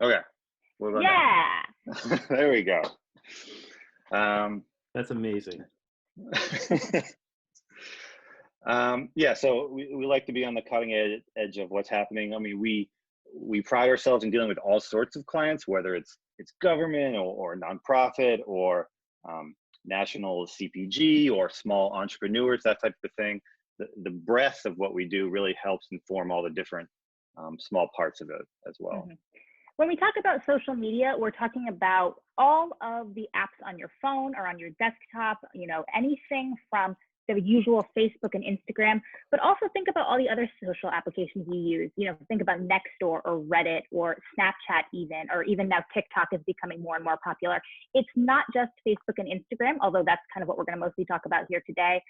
Okay. What about Yeah. now? There we go. That's amazing. Yeah, so we like to be on the cutting edge of what's happening. I mean, we pride ourselves in dealing with all sorts of clients, whether it's government or nonprofit or national CPG or small entrepreneurs, that type of thing. The breadth of what we do really helps inform all the different small parts of it as well. Mhm. When we talk about social media, we're talking about all of the apps on your phone or on your desktop, anything from the usual Facebook and Instagram, but also think about all the other social applications you use. Think about Nextdoor or Reddit or Snapchat or even now TikTok is becoming more and more popular. It's not just Facebook and Instagram, although that's kind of what we're going to mostly talk about here today.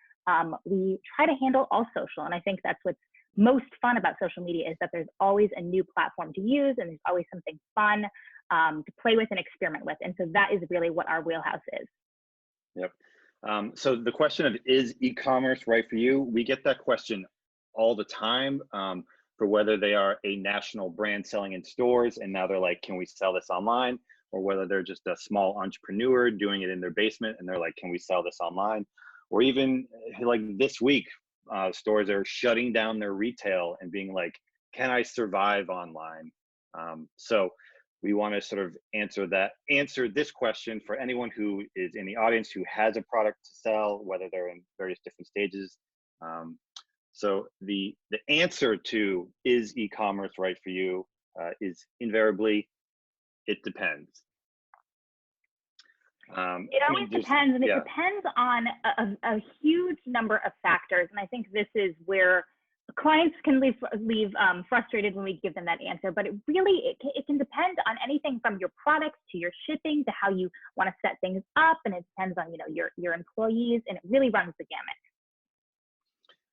We try to handle all social, and I think that's what's most fun about social media is that there's always a new platform to use and there's always something fun to play with and experiment with. And so that is really what our wheelhouse is. Yep. So the question of, is e-commerce right for you? We get that question all the time for whether they are a national brand selling in stores and now they're like, can we sell this online? Or whether they're just a small entrepreneur doing it in their basement and they're like, can we sell this online? Or even like this week, stores are shutting down their retail and being like, can I survive online? So we want to sort of answer this question for anyone who is in the audience who has a product to sell, whether they're in various different stages. So the answer to, is e-commerce right for you, is invariably, it depends. It always depends, and it depends on a huge number of factors. And I think this is where clients can leave frustrated when we give them that answer. But it really, it can depend on anything from your products to your shipping to how you want to set things up, and it depends on your employees, and it really runs the gamut.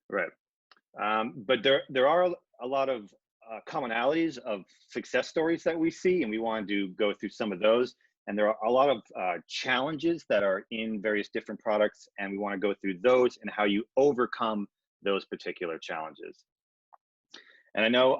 Right, but there are a lot of commonalities of success stories that we see, and we want to go through some of those. And there are a lot of challenges that are in various different products, and we want to go through those and how you overcome those particular challenges. And I know,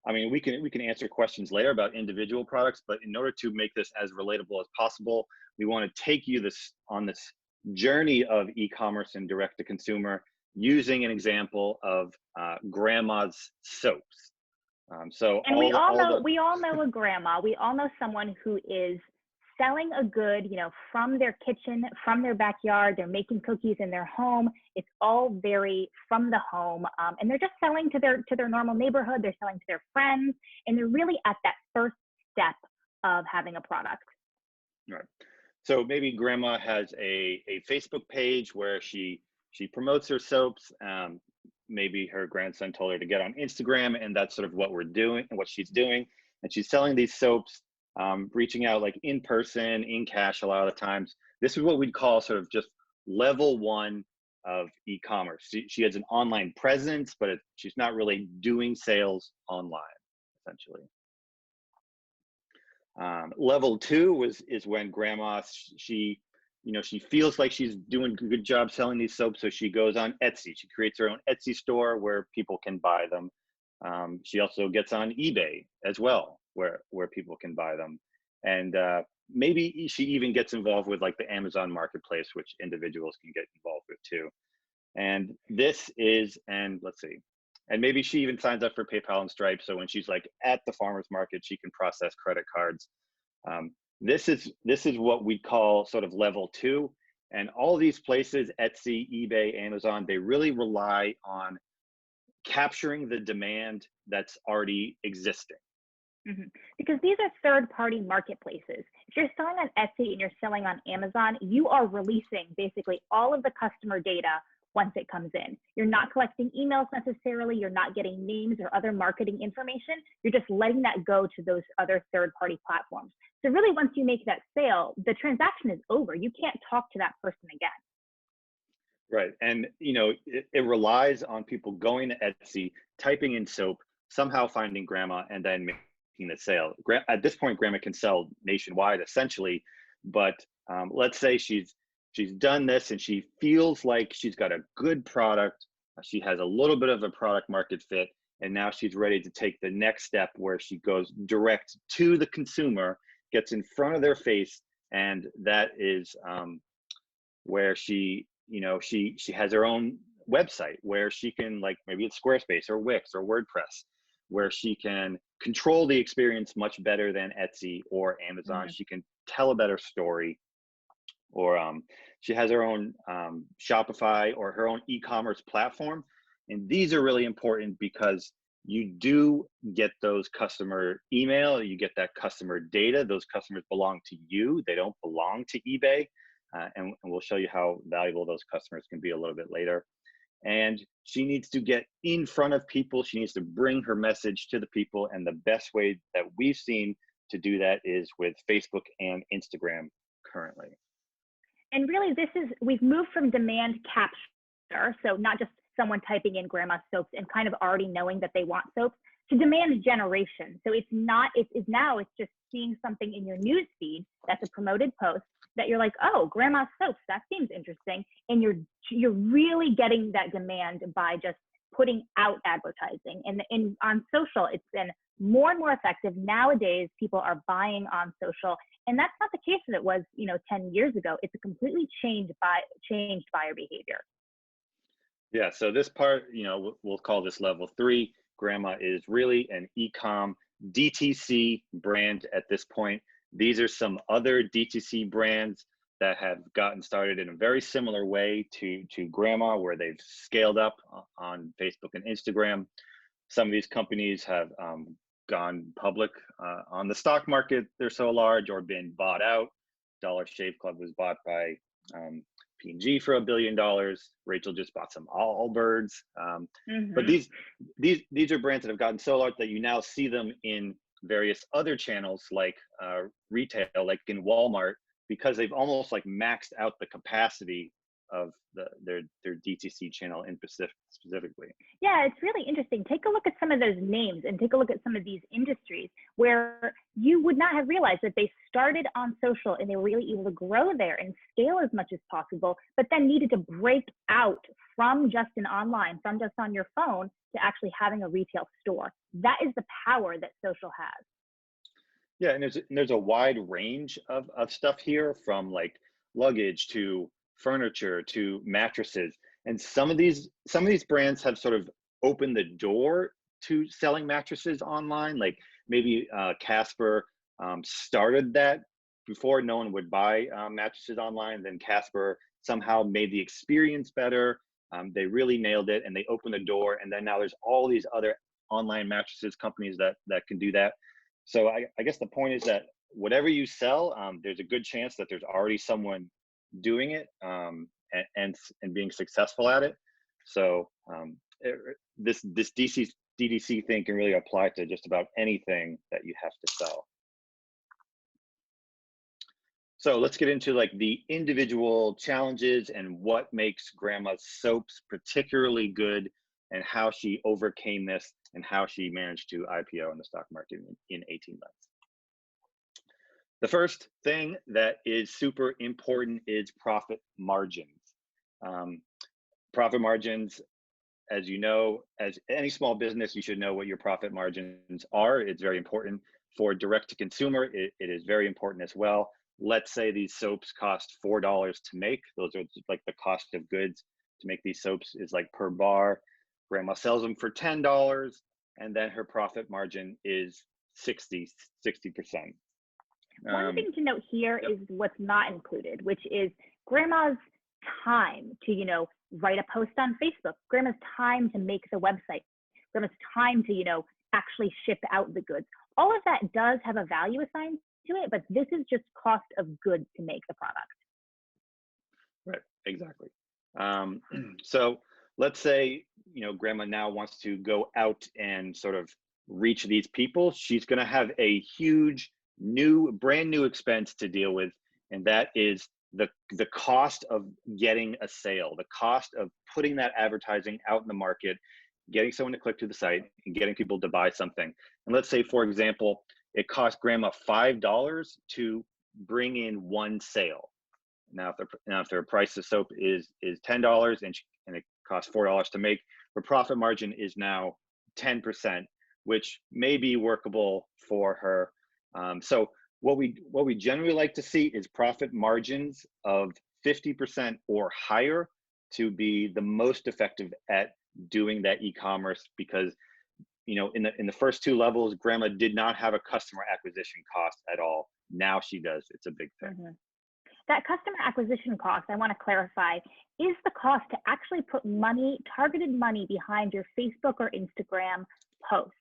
I mean, we can answer questions later about individual products, but in order to make this as relatable as possible, we want to take you on this journey of e-commerce and direct to consumer using an example of grandma's soaps. And we all know a grandma. We all know someone who is selling a good, from their kitchen, from their backyard. They're making cookies in their home. It's all very from the home, and they're just selling to their normal neighborhood. They're selling to their friends, and they're really at that first step of having a product. Right. So maybe grandma has a Facebook page where she promotes her soaps. Maybe her grandson told her to get on Instagram, and that's sort of what we're doing and what she's doing. And she's selling these soaps, reaching out like in person, in cash a lot of the times. This is what we'd call sort of just level one of e-commerce. She has an online presence, but she's not really doing sales online, essentially. Level two is when grandma, she feels like she's doing a good job selling these soaps, so she goes on Etsy. She creates her own Etsy store where people can buy them. She also gets on eBay as well, where people can buy them. And maybe she even gets involved with like the Amazon marketplace, which individuals can get involved with too. And this is, and let's see, and maybe she even signs up for PayPal and Stripe. So when she's like at the farmer's market, she can process credit cards. This is what we call sort of level two. And all these places, Etsy, eBay, Amazon, they really rely on capturing the demand that's already existing. Mm-hmm. Because these are third-party marketplaces. If you're selling on Etsy and you're selling on Amazon, you are releasing basically all of the customer data once it comes in. You're not collecting emails necessarily. You're not getting names or other marketing information. You're just letting that go to those other third-party platforms. So really, once you make that sale, the transaction is over. You can't talk to that person again. Right. And, it relies on people going to Etsy, typing in soap, somehow finding grandma, and then making the sale. At this point, grandma can sell nationwide, essentially. But let's say she's done this and she feels like she's got a good product. She has a little bit of a product market fit, And now she's ready to take the next step where she goes direct to the consumer, gets in front of their face. And that is where she, she has her own website where she can, like, maybe it's Squarespace or Wix or WordPress, where she can control the experience much better than Etsy or Amazon. She can tell a better story, or she has her own Shopify or her own e-commerce platform. And these are really important because you do get those customer email, you get that customer data. Those customers belong to you. They don't belong to eBay. And we'll show you how valuable those customers can be a little bit later. And she needs to get in front of people. She needs to bring her message to the people. And the best way that we've seen to do that is with Facebook and Instagram currently. And really, we've moved from demand capture, so not just someone typing in grandma soaps and kind of already knowing that they want soaps, to demand generation. So it's just seeing something in your news feed that's a promoted post that you're like, oh, grandma soaps, that seems interesting. And you're really getting that demand by just putting out advertising. And on social, it's been more and more effective. Nowadays, people are buying on social, and that's not the case that it was, 10 years ago. It's a completely changed buyer behavior. Yeah, so this part, we'll call this level 3. Grandma is really an e-com DTC brand at this point. These are some other DTC brands that have gotten started in a very similar way to Grandma, where they've scaled up on Facebook and Instagram. Some of these companies have gone public on the stock market. They're so large, or been bought out. Dollar Shave Club was bought by P&G for $1 billion. Rachyl just bought some Allbirds. But these are brands that have gotten so large that you now see them in various other channels, like retail, like in Walmart, because they've almost like maxed out the capacity of their DTC channel in specifically. Yeah, it's really interesting. Take a look at some of those names and take a look at some of these industries where you would not have realized that they started on social and they were really able to grow there and scale as much as possible, but then needed to break out from just an online, from just on your phone, to actually having a retail store. That is the power that social has. Yeah, and there's a wide range of stuff here, from like luggage to furniture to mattresses. And some of these brands have sort of opened the door to selling mattresses online. Like maybe Casper started that before. No one would buy mattresses online. Then Casper somehow made the experience better. They really nailed it, and they opened the door. And then now there's all these other online mattresses companies that can do that. So I guess the point is that whatever you sell, there's a good chance that there's already someone doing it and being successful at it. So this DTC thing can really apply to just about anything that you have to sell. So let's get into like the individual challenges and what makes Grandma's soaps particularly good, and how she overcame this, and how she managed to IPO in the stock market in 18 months. The first thing that is super important is profit margins. Profit margins, as you know, as any small business, you should know what your profit margins are. It's very important. For direct to consumer, it is very important as well. Let's say these soaps cost $4 to make. Those are like the cost of goods to make these soaps is like per bar. Grandma sells them for $10, and then her profit margin is 60%. One thing to note here is what's not included, which is Grandma's time to, write a post on Facebook, Grandma's time to make the website, Grandma's time to, actually ship out the goods. All of that does have a value assigned to it, but this is just cost of goods to make the product. Right, exactly. So let's say, Grandma now wants to go out and sort of reach these people. She's going to have a huge brand new expense to deal with, and that is the cost of getting a sale, the cost of putting that advertising out in the market, getting someone to click to the site and getting people to buy something. And let's say, for example, it cost Grandma $5 to bring in one sale. Now if their price of soap is $10 and it costs $4 to make, her profit margin is now 10%, which may be workable for her. So what we generally like to see is profit margins of 50% or higher to be the most effective at doing that e-commerce, because in the first two levels, grandma did not have a customer acquisition cost at all. Now she does. It's a big thing. Mm-hmm. That customer acquisition cost, I want to clarify, is the cost to actually put money, targeted money, behind your Facebook or Instagram posts.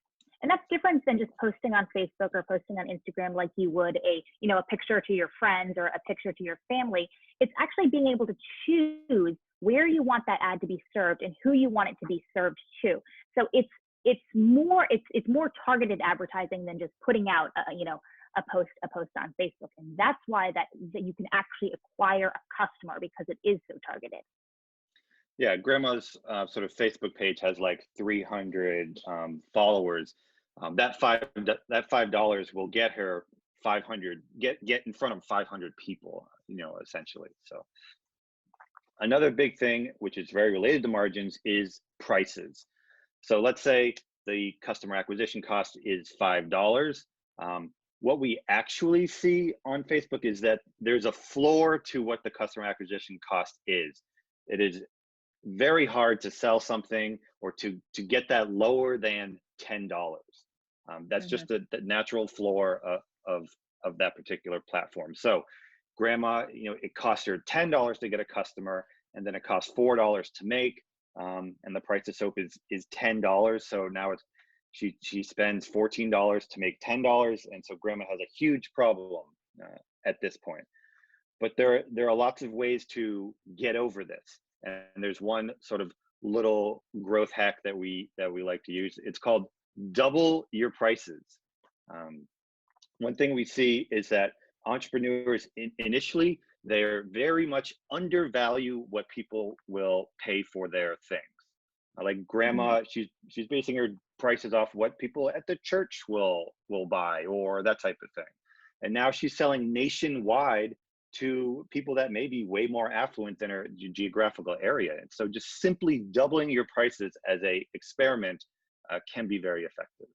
And that's different than just posting on Facebook or posting on Instagram like you would a picture to your friends or a picture to your family. It's actually being able to choose where you want that ad to be served and who you want it to be served to. So it's more targeted advertising than just putting out a post on Facebook. And that's why that you can actually acquire a customer, because it is so targeted. Yeah, grandma's sort of Facebook page has like 300 followers. That $5 will get her 500, get in front of 500 people, essentially. So another big thing, which is very related to margins, is prices. So let's say the customer acquisition cost is $5. What we actually see on Facebook is that there's a floor to what the customer acquisition cost is. It is very hard to sell something or to get that lower than $10. That's just the natural floor of that particular platform. So grandma, it costs her $10 to get a customer, and then it costs $4 to make, and the price of soap is $10. So now she spends $14 to make $10, and so grandma has a huge problem at this point. But there are lots of ways to get over this, and there's one sort of little growth hack that we like to use. It's called double your prices. One thing we see is that entrepreneurs initially, they're very much undervalue what people will pay for their things. Like grandma, she's basing her prices off what people at the church will buy, or that type of thing. And now she's selling nationwide to people that may be way more affluent than her geographical area. And so just simply doubling your prices as a experiment can be very effective.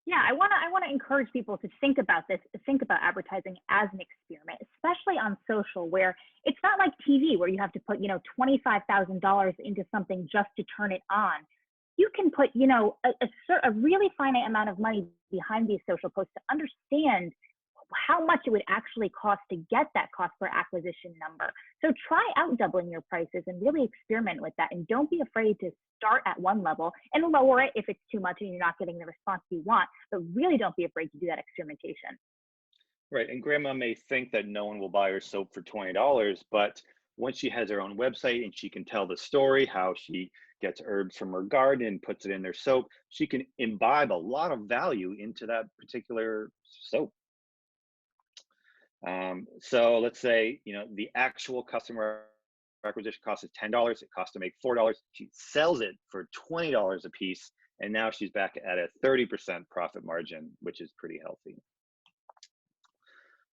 Yeah, I want to encourage people to think about advertising as an experiment, especially on social, where it's not like TV, where you have to put, $25,000 into something just to turn it on. You can put, a really finite amount of money behind these social posts to understand how much it would actually cost to get that cost per acquisition number. So try out doubling your prices and really experiment with that. And don't be afraid to start at one level and lower it if it's too much and you're not getting the response you want. But really don't be afraid to do that experimentation. Right. And grandma may think that no one will buy her soap for $20, but once she has her own website and she can tell the story, how she gets herbs from her garden and puts it in their soap, she can imbibe a lot of value into that particular soap. So let's say, the actual customer acquisition cost is $10. It costs to make $4. She sells it for $20 a piece. And now she's back at a 30% profit margin, which is pretty healthy.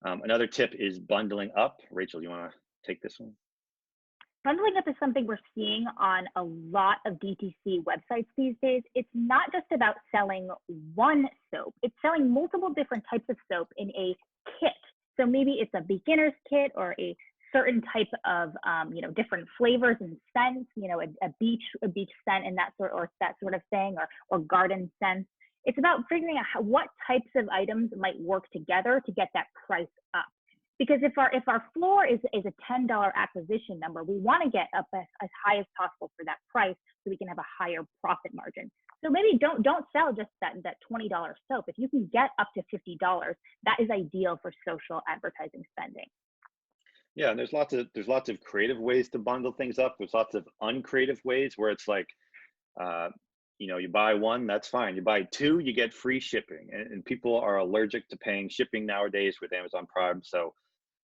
Another tip is bundling up. Rachel, you want to take this one? Bundling up is something we're seeing on a lot of DTC websites these days. It's not just about selling one soap. It's selling multiple different types of soap in a kit. So maybe it's a beginner's kit or a certain type of, different flavors and scents, a beach scent and that sort of thing, or garden scents. It's about figuring out what types of items might work together to get that price up. Because if our floor is a $10 acquisition number, we want to get up as high as possible for that price so we can have a higher profit margin. So maybe don't sell just that $20 soap. If you can get up to $50, that is ideal for social advertising spending. Yeah, and there's lots of creative ways to bundle things up. There's lots of uncreative ways where it's like, you buy one, that's fine. You buy two, you get free shipping. And people are allergic to paying shipping nowadays with Amazon Prime. So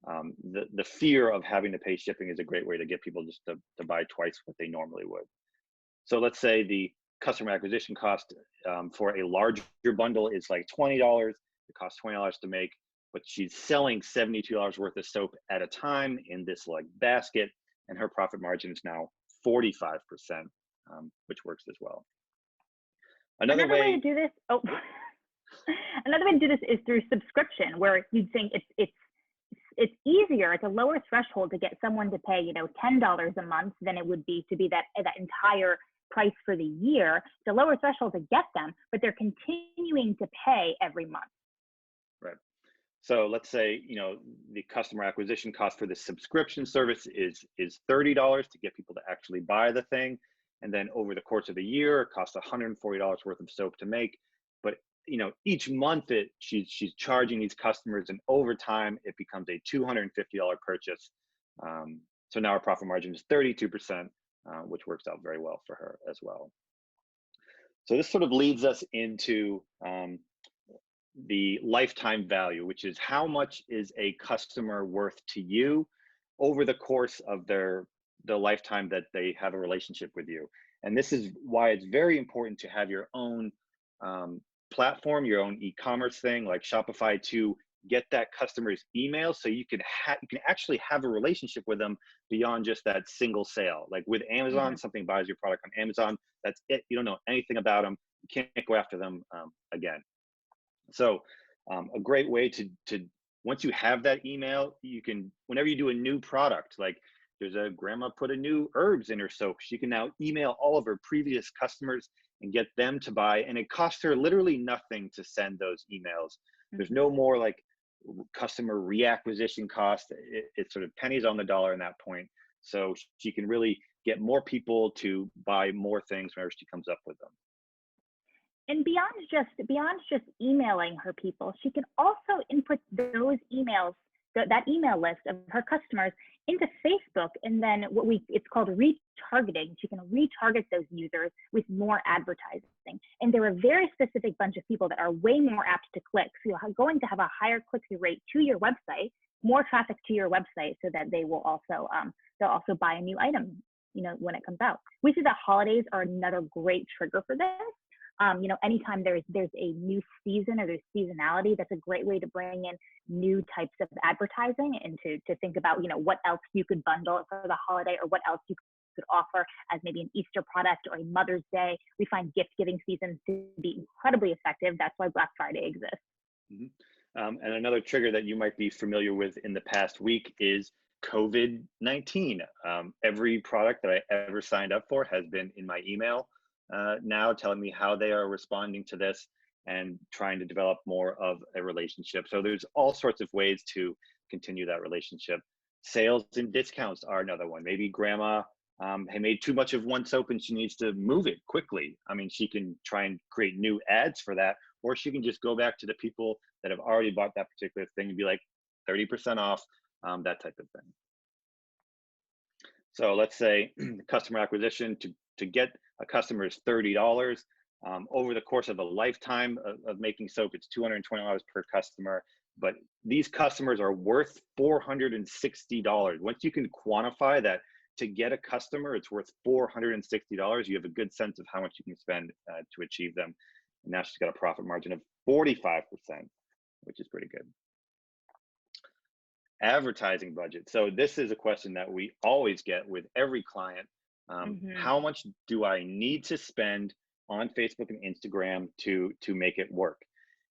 the fear of having to pay shipping is a great way to get people just to buy twice what they normally would. So let's say the customer acquisition cost for a larger bundle is like $20. It costs $20 to make, but she's selling $72 worth of soap at a time in this like basket, and her profit margin is now 45%, which works as well. Another Another way to way, do this, oh, another way to do this is through subscription, where you'd think it's easier, it's a lower threshold to get someone to pay, $10 a month than it would be to be that entire price for the year. It's a lower threshold to get them, but they're continuing to pay every month. right? So let's say, the customer acquisition cost for the subscription service is $30 to get people to actually buy the thing. And then over the course of a year, it costs $140 worth of soap to make. But each month she's charging these customers, and over time it becomes a $250 purchase. So now our profit margin is 32%, which works out very well for her as well. So this sort of leads us into the lifetime value, which is how much is a customer worth to you over the course of the lifetime that they have a relationship with you. And this is why it's very important to have your own platform, your own e-commerce thing like Shopify, to get that customer's email, so you can actually have a relationship with them beyond just that single sale. Like with Amazon, something buys your product on Amazon, that's it. You don't know anything about them. You can't go after them again. So a great way to once you have that email, you can, whenever you do a new product, like there's a grandma put a new herbs in her soap, she can now email all of her previous customers and get them to buy. And it costs her literally nothing to send those emails. There's no more like customer reacquisition cost. It's sort of pennies on the dollar in that point. So she can really get more people to buy more things whenever she comes up with them. And beyond just emailing her people, she can also input those emails, that email list of her customers, into Facebook, and then it's called retargeting. She can retarget those users with more advertising. And they're a very specific bunch of people that are way more apt to click. So you're going to have a higher click-through rate to your website, more traffic to your website, so that they will also they'll also buy a new item, when it comes out. We see that holidays are another great trigger for this. Anytime there's a new season or there's seasonality, that's a great way to bring in new types of advertising, and to think about, what else you could bundle for the holiday, or what else you could offer as maybe an Easter product or a Mother's Day. We find gift giving seasons to be incredibly effective. That's why Black Friday exists. And another trigger that you might be familiar with in the past week is COVID-19. Every product that I ever signed up for has been in my email now, telling me how they are responding to this and trying to develop more of a relationship. So there's all sorts of ways to continue that relationship. Sales and discounts are another one. Maybe grandma had made too much of one soap and she needs to move it quickly. I mean, she can try and create new ads for that, or she can just go back to the people that have already bought that particular thing and be like 30% off, that type of thing. So let's say customer acquisition to get a customer is $30. Over the course of a lifetime of making soap, it's $220 per customer. But these customers are worth $460. Once you can quantify that, to get a customer, it's worth $460. You have a good sense of how much you can spend to achieve them. And now she's got a profit margin of 45%, which is pretty good. Advertising budget. So this is a question that we always get with every client. How much do I need to spend on Facebook and Instagram to make it work?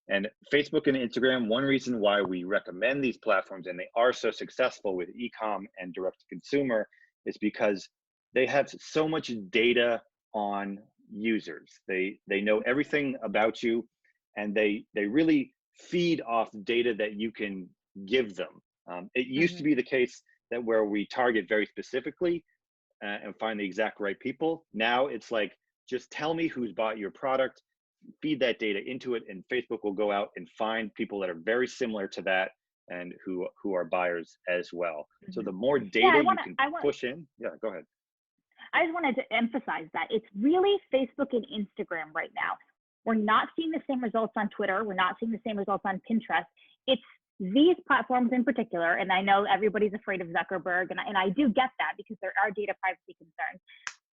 And Facebook and Instagram, one reason why we recommend these platforms and they are so successful with e-com and direct to consumer is because they have so much data on users. They know everything about you, and they really feed off data that you can give them. It used to be the case that where we target very specifically and find the exact right people. Now it's like, just tell me who's bought your product, feed that data into it, and Facebook will go out and find people that are very similar to that and who are buyers as well. So the more data you can push in, go ahead. I just wanted to emphasize that it's really Facebook and Instagram right now. We're not seeing the same results on Twitter. We're not seeing the same results on Pinterest. It's these platforms in particular, and I know everybody's afraid of Zuckerberg, and I do get that because there are data privacy concerns.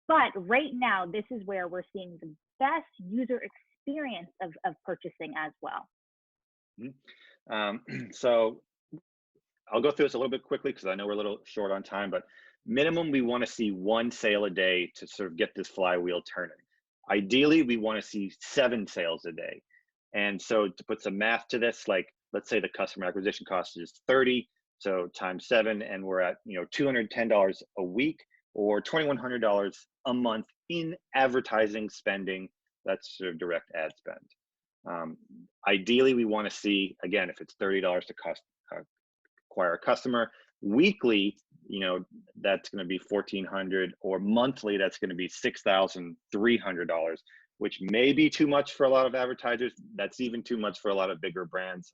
But right now, this is where we're seeing the best user experience of purchasing as well. So I'll go through this a little bit quickly because I know we're a little short on time, but minimum, we want to see one sale a day to sort of get this flywheel turning. Ideally, we want to see 7 sales a day. And so to put some math to this, like let's say the customer acquisition cost is 30, so times 7, and we're at $210 a week or $2,100 a month in advertising spending. That's sort of direct ad spend. Ideally, we want to see, again, if it's $30 to acquire a customer, weekly, that's going to be $1,400, or monthly, that's going to be $6,300, which may be too much for a lot of advertisers. That's even too much for a lot of bigger brands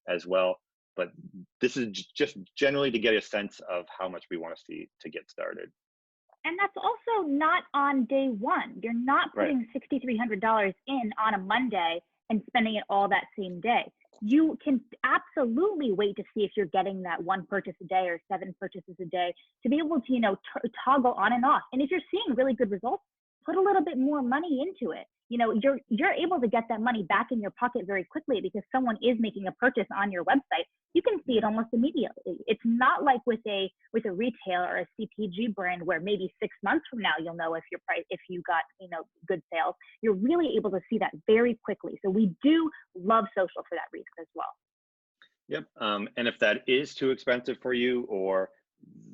as well. But this is just generally to get a sense of how much we want to see to get started. And that's also not on day one. You're not putting $6,300 in on a Monday and spending it all that same day. You can absolutely wait to see if you're getting that 1 purchase a day or 7 purchases a day to be able to, toggle on and off. And if you're seeing really good results, put a little bit more money into it. You're able to get that money back in your pocket very quickly because someone is making a purchase on your website. You can see it almost immediately. It's not like with a retailer or a CPG brand where maybe 6 months from now you'll know if you got good sales. You're really able to see that very quickly. So we do love social for that reason as well. Yep. And if that is too expensive for you, or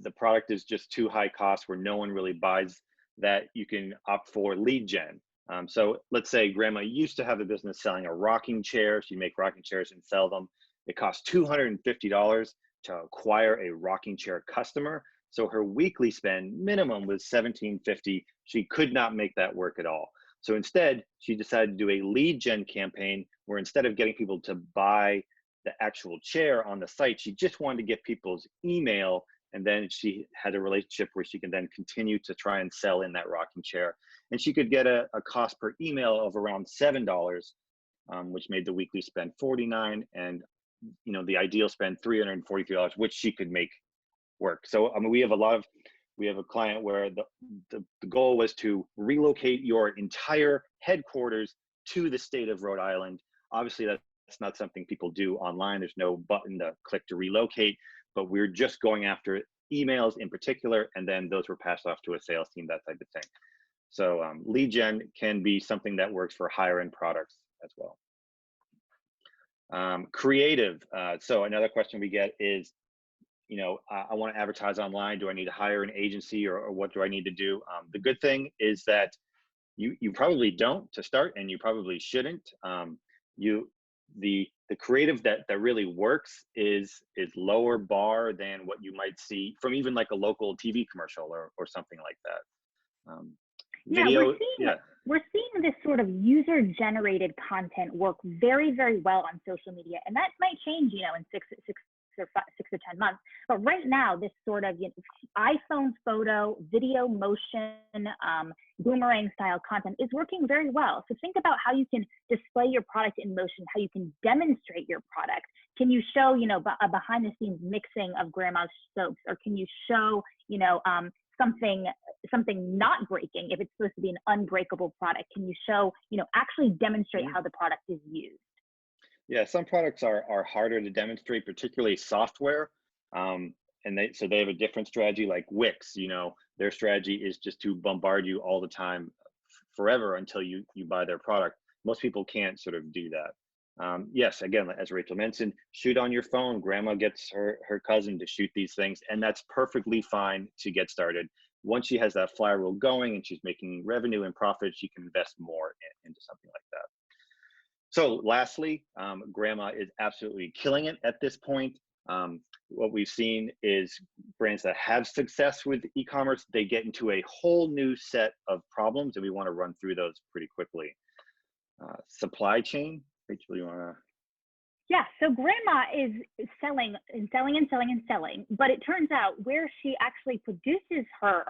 the product is just too high cost where no one really buys that, you can opt for lead gen. So let's say grandma used to have a business selling a rocking chair. She'd make rocking chairs and sell them. It costs $250 to acquire a rocking chair customer. So her weekly spend minimum was $1,750. She could not make that work at all. So instead, she decided to do a lead gen campaign where instead of getting people to buy the actual chair on the site, she just wanted to get people's email. And then she had a relationship where she can then continue to try and sell in that rocking chair. And she could get a cost per email of around $7, which made the weekly spend $49, and the ideal spend $343, which she could make work. So we have a client where the goal was to relocate your entire headquarters to the state of Rhode Island. Obviously, that's not something people do online. There's no button to click to relocate, but we're just going after emails in particular, and then those were passed off to a sales team, that type of thing. So lead gen can be something that works for higher end products as well. Creative. So another question we get is, I want to advertise online. Do I need to hire an agency, or what do I need to do? The good thing is that you probably don't to start, and you probably shouldn't. The creative that really works is lower bar than what you might see from even like a local TV commercial or something like that. Video, we're seeing this sort of user-generated content work very, very well on social media, and that might change, in 6 to 10 months. But right now, this sort of iPhone photo, video, motion, boomerang style content is working very well. So think about how you can display your product in motion, how you can demonstrate your product. Can you show, a behind the scenes mixing of grandma's soaps, or can you show, something not breaking if it's supposed to be an unbreakable product? Can you show, actually demonstrate how the product is used? Yeah, some products are harder to demonstrate, particularly software. And they have a different strategy, like Wix. Their strategy is just to bombard you all the time, forever, until you buy their product. Most people can't sort of do that. Yes, again, as Rachel mentioned, shoot on your phone. Grandma gets her cousin to shoot these things, and that's perfectly fine to get started. Once she has that flywheel going and she's making revenue and profit, she can invest more into something like that. So lastly, grandma is absolutely killing it at this point. What we've seen is brands that have success with e-commerce, they get into a whole new set of problems, and we want to run through those pretty quickly. Supply chain, Rachel, you want to? Yeah, so grandma is selling and selling and selling and selling, but it turns out where she actually produces her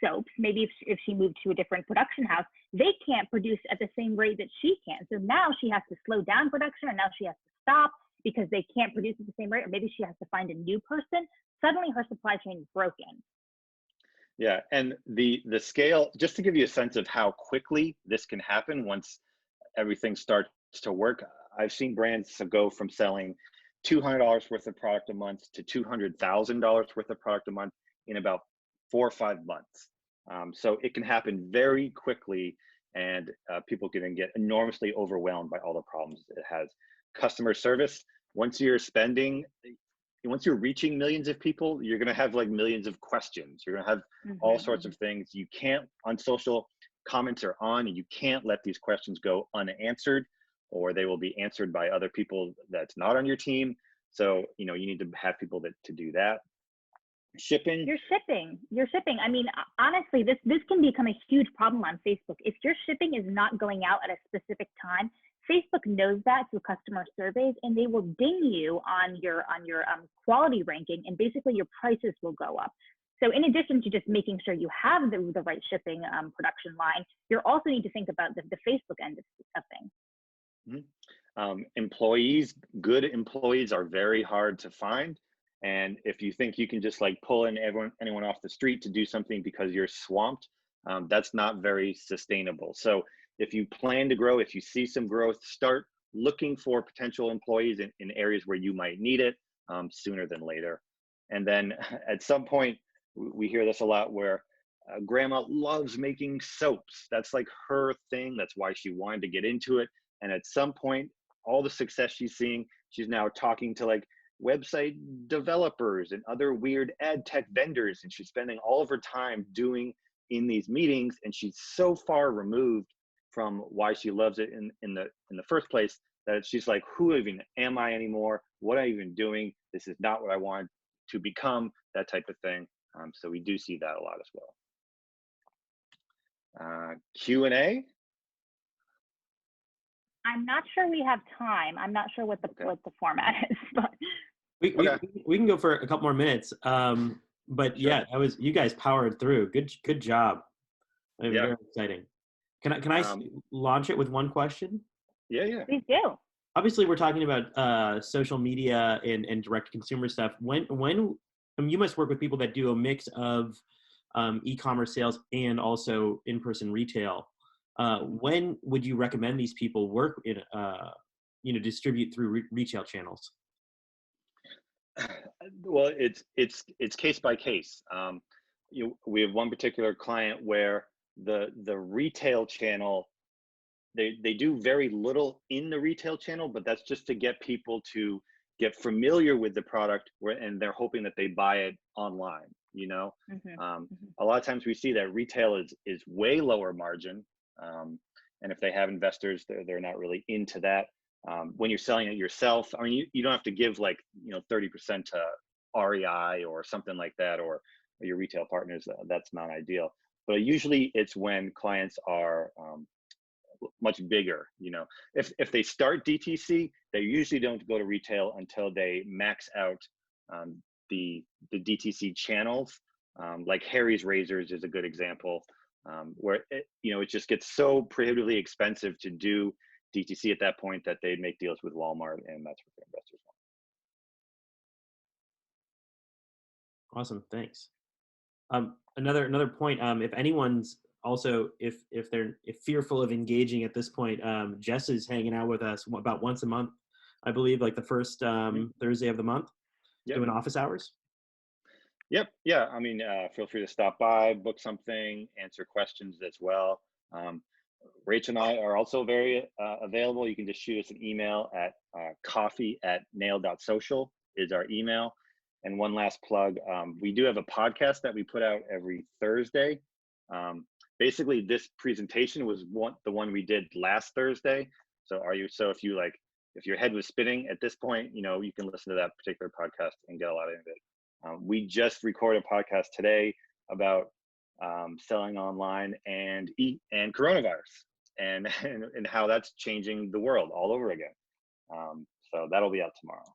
soaps, maybe if she moved to a different production house, they can't produce at the same rate that she can. So now she has to slow down production, or now she has to stop because they can't produce at the same rate, or maybe she has to find a new person. Suddenly her supply chain is broken. Yeah, and the scale, just to give you a sense of how quickly this can happen once everything starts to work, I've seen brands go from selling $200 worth of product a month to $200,000 worth of product a month in about 4 or 5 months. So it can happen very quickly, and people can get enormously overwhelmed by all the problems it has. Customer service, once you're reaching millions of people, you're going to have like millions of questions. You're going to have all sorts of things. You can't, on social, comments are on, and you can't let these questions go unanswered, or they will be answered by other people that's not on your team. So, you need to have people to do that. Shipping. You're shipping. I mean, honestly, this can become a huge problem on Facebook. If your shipping is not going out at a specific time, Facebook knows that through customer surveys, and they will ding you on your quality ranking, and basically your prices will go up. So in addition to just making sure you have the right shipping production line, you also need to think about the Facebook end of things. Employees, good employees are very hard to find. And if you think you can just like pull in anyone off the street to do something because you're swamped, that's not very sustainable. So if you plan to grow, if you see some growth, start looking for potential employees in areas where you might need it sooner than later. And then at some point, we hear this a lot where grandma loves making soaps. That's like her thing. That's why she wanted to get into it. And at some point, all the success she's seeing, she's now talking to like website developers and other weird ad tech vendors, and she's spending all of her time doing in these meetings, and she's so far removed from why she loves it in the first place that she's like, who even am I anymore? What am I even doing? This is not what I want to become, that type of thing. So we do see that a lot as well. Q&A. I'm not sure we have time. I'm not sure what the format is, but we can go for a couple more minutes. But sure. Yeah, you guys powered through. Good job. Very exciting. Can I launch it with one question? Yeah. Please do. Obviously, we're talking about social media and direct consumer stuff. When you must work with people that do a mix of e-commerce sales and also in-person retail. When would you recommend these people work in, distribute through retail channels? Well, it's case by case. We have one particular client where the retail channel, they do very little in the retail channel, but that's just to get people to get familiar with the product, and they're hoping that they buy it online. A lot of times we see that retail is way lower margin, and if they have investors, they're not really into that. When you're selling it yourself, I mean, you don't have to give like 30% to REI or something like that, or your retail partners. That's not ideal. But usually it's when clients are much bigger. If they start DTC, they usually don't go to retail until they max out the DTC channels. Like Harry's Razors is a good example, where it just gets so prohibitively expensive to do DTC at that point that they make deals with Walmart, and that's what their investors want. Awesome, thanks. Another point, if anyone's also, if they're fearful of engaging at this point, Jess is hanging out with us about once a month, I believe, like the first Thursday of the month, doing office hours. Yep. Yeah. I mean, feel free to stop by, book something, answer questions as well. Rachel and I are also very available. You can just shoot us an email at coffee@nail.social is our email. And one last plug, we do have a podcast that we put out every Thursday. Basically, this presentation was the one we did last Thursday. So if your head was spinning at this point, you can listen to that particular podcast and get a lot of it. We just recorded a podcast today about selling online and coronavirus and how that's changing the world all over again. So that'll be out tomorrow.